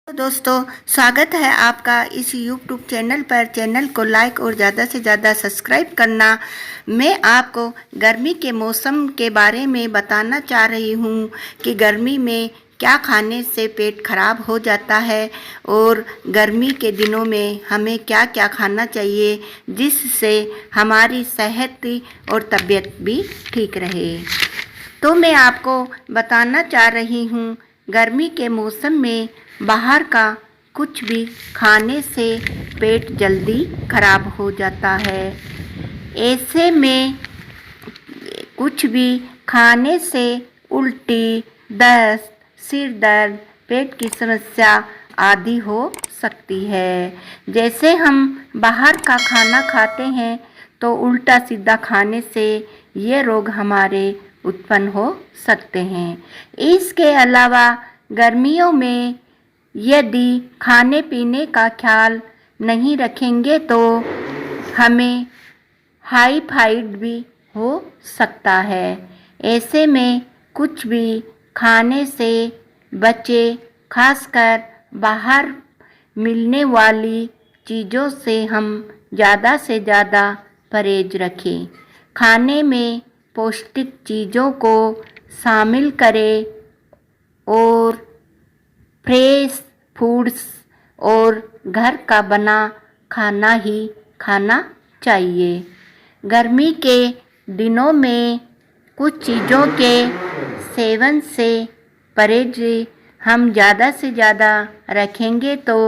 तो दोस्तों, स्वागत है आपका इस YouTube चैनल पर। चैनल को लाइक और ज़्यादा से ज़्यादा सब्सक्राइब करना। मैं आपको गर्मी के मौसम के बारे में बताना चाह रही हूँ कि गर्मी में क्या खाने से पेट खराब हो जाता है और गर्मी के दिनों में हमें क्या क्या खाना चाहिए जिससे हमारी सेहत और तबीयत भी ठीक रहे। तो मैं आपको बताना चाह रही हूँ, गर्मी के मौसम में बाहर का कुछ भी खाने से पेट जल्दी खराब हो जाता है। ऐसे में कुछ भी खाने से उल्टी, दस्त, सिर दर्द, पेट की समस्या आदि हो सकती है। जैसे हम बाहर का खाना खाते हैं तो उल्टा सीधा खाने से ये रोग हमारे उत्पन्न हो सकते हैं। इसके अलावा गर्मियों में यदि खाने पीने का ख्याल नहीं रखेंगे तो हमें टाइफाइड भी हो सकता है। ऐसे में कुछ भी खाने से बचें, खासकर बाहर मिलने वाली चीज़ों से हम ज़्यादा से ज़्यादा परहेज रखें। खाने में पौष्टिक चीज़ों को शामिल करें और फ्रेश फूड्स और घर का बना खाना ही खाना चाहिए। गर्मी के दिनों में कुछ चीज़ों के सेवन से परहेज हम ज़्यादा से ज़्यादा रखेंगे तो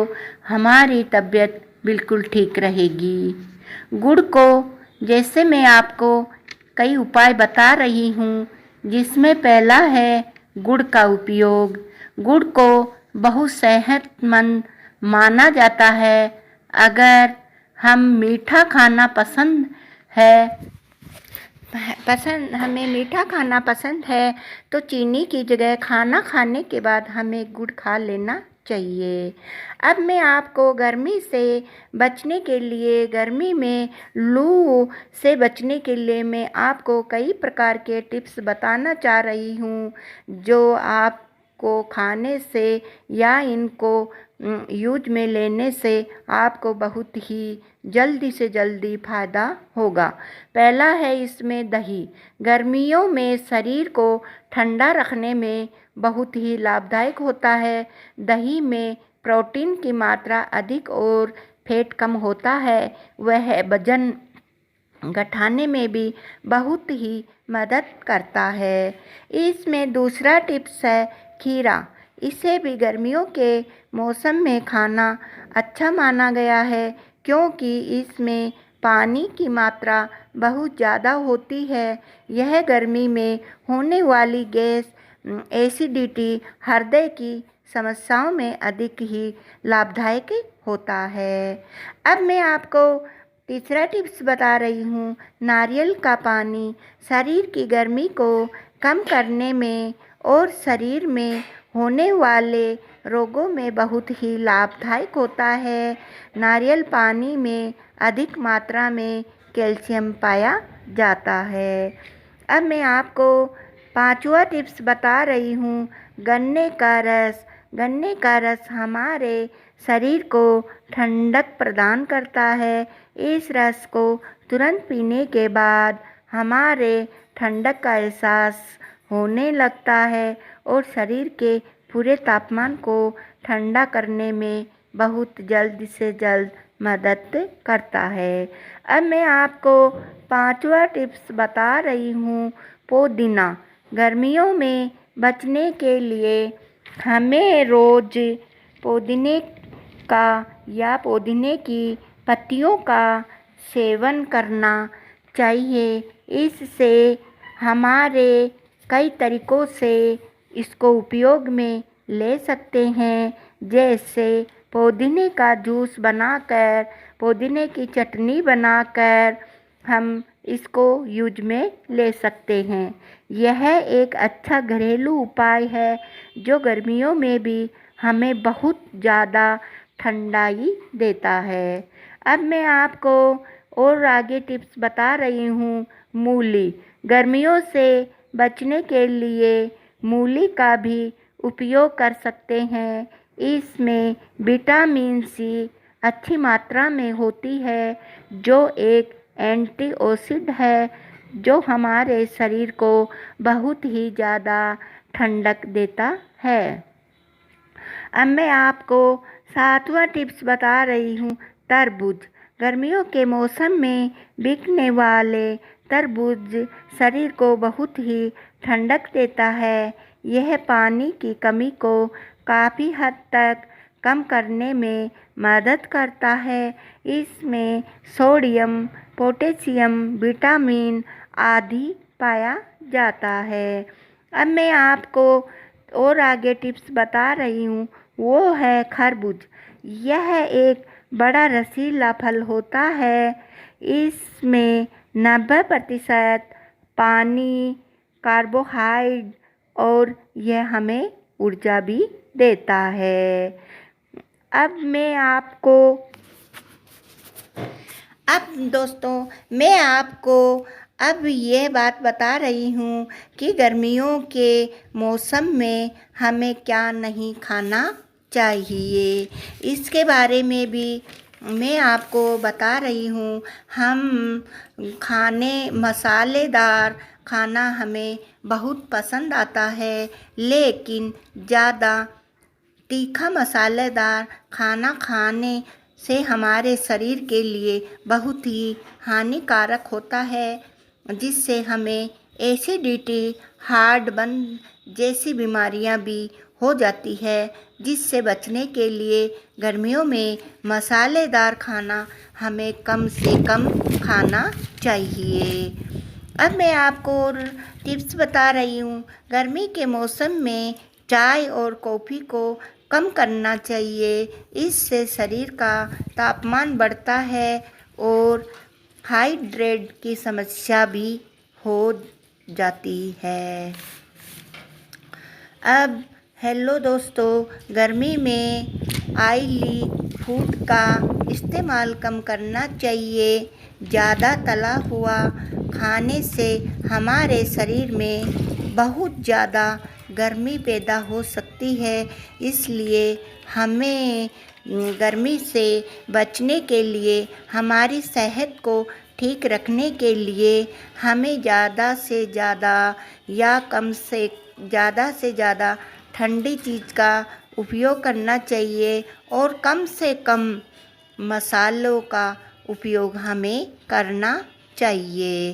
हमारी तबीयत बिल्कुल ठीक रहेगी। गुड़ को, जैसे मैं आपको कई उपाय बता रही हूँ, जिसमें पहला है गुड़ का उपयोग। गुड़ को बहुत सेहतमंद माना जाता है। अगर हम मीठा खाना हमें मीठा खाना पसंद है तो चीनी की जगह खाना खाने के बाद हमें गुड़ खा लेना चाहिए। अब मैं आपको गर्मी से बचने के लिए, गर्मी में लू से बचने के लिए मैं आपको कई प्रकार के टिप्स बताना चाह रही हूँ, जो आपको खाने से या इनको यूज में लेने से आपको बहुत ही जल्दी से जल्दी फ़ायदा होगा। पहला है इसमें दही। गर्मियों में शरीर को ठंडा रखने में बहुत ही लाभदायक होता है। दही में प्रोटीन की मात्रा अधिक और फैट कम होता है। वह वजन घटाने में भी बहुत ही मदद करता है। इसमें दूसरा टिप्स है खीरा। इसे भी गर्मियों के मौसम में खाना अच्छा माना गया है, क्योंकि इसमें पानी की मात्रा बहुत ज़्यादा होती है। यह गर्मी में होने वाली गैस, एसिडिटी, हृदय की समस्याओं में अधिक ही लाभदायक होता है। अब मैं आपको तीसरा टिप्स बता रही हूँ, नारियल का पानी शरीर की गर्मी को कम करने में और शरीर में होने वाले रोगों में बहुत ही लाभदायक होता है। नारियल पानी में अधिक मात्रा में कैल्शियम पाया जाता है। अब मैं आपको पांचवा टिप्स बता रही हूँ, गन्ने का रस। गन्ने का रस हमारे शरीर को ठंडक प्रदान करता है। इस रस को तुरंत पीने के बाद हमारे ठंडक का एहसास होने लगता है और शरीर के पूरे तापमान को ठंडा करने में बहुत जल्द से जल्द मदद करता है। अब मैं आपको पांचवा टिप्स बता रही हूँ, पुदीना। गर्मियों में बचने के लिए हमें रोज़ पुदीने का या पुदीने की पत्तियों का सेवन करना चाहिए। इससे हमारे कई तरीक़ों से इसको उपयोग में ले सकते हैं, जैसे पुदीने का जूस बनाकर, पुदीने की चटनी बनाकर हम इसको यूज में ले सकते हैं। यह एक अच्छा घरेलू उपाय है जो गर्मियों में भी हमें बहुत ज़्यादा ठंडाई देता है। अब मैं आपको और आगे टिप्स बता रही हूँ, मूली। गर्मियों से बचने के लिए मूली का भी उपयोग कर सकते हैं। इसमें विटामिन सी अच्छी मात्रा में होती है, जो एक एंटीऑक्सीडेंट है, जो हमारे शरीर को बहुत ही ज़्यादा ठंडक देता है। अब मैं आपको 7वां टिप्स बता रही हूँ, तरबूज। गर्मियों के मौसम में बिकने वाले तरबूज शरीर को बहुत ही ठंडक देता है। यह पानी की कमी को काफ़ी हद तक कम करने में मदद करता है। इसमें सोडियम, पोटेशियम, विटामिन आदि पाया जाता है। अब मैं आपको और आगे टिप्स बता रही हूँ, वो है खरबूज। यह एक बड़ा रसीला फल होता है। इसमें 90% पानी, कार्बोहाइड्रेट और यह हमें ऊर्जा भी देता है। अब दोस्तों मैं आपको अब ये बात बता रही हूँ कि गर्मियों के मौसम में हमें क्या नहीं खाना चाहिए। इसके बारे में भी मैं आपको बता रही हूँ। मसालेदार खाना हमें बहुत पसंद आता है, लेकिन ज़्यादा तीखा मसालेदार खाना खाने से हमारे शरीर के लिए बहुत ही हानिकारक होता है, जिससे हमें एसिडिटी, हार्टबर्न जैसी बीमारियां भी हो जाती है। जिससे बचने के लिए गर्मियों में मसालेदार खाना हमें कम से कम खाना चाहिए। अब मैं आपको और टिप्स बता रही हूँ। गर्मी के मौसम में चाय और कॉफ़ी को कम करना चाहिए। इससे शरीर का तापमान बढ़ता है और हाइड्रेट की समस्या भी हो जाती है। अब हेलो दोस्तों, गर्मी में ऑयली फूड का इस्तेमाल कम करना चाहिए। ज़्यादा तला हुआ खाने से हमारे शरीर में बहुत ज़्यादा गर्मी पैदा हो सकती है। इसलिए हमें गर्मी से बचने के लिए, हमारी सेहत को ठीक रखने के लिए हमें ज़्यादा से ज़्यादा या ज़्यादा से ज़्यादा ठंडी चीज़ का उपयोग करना चाहिए और कम से कम मसालों का उपयोग हमें करना चाहिए।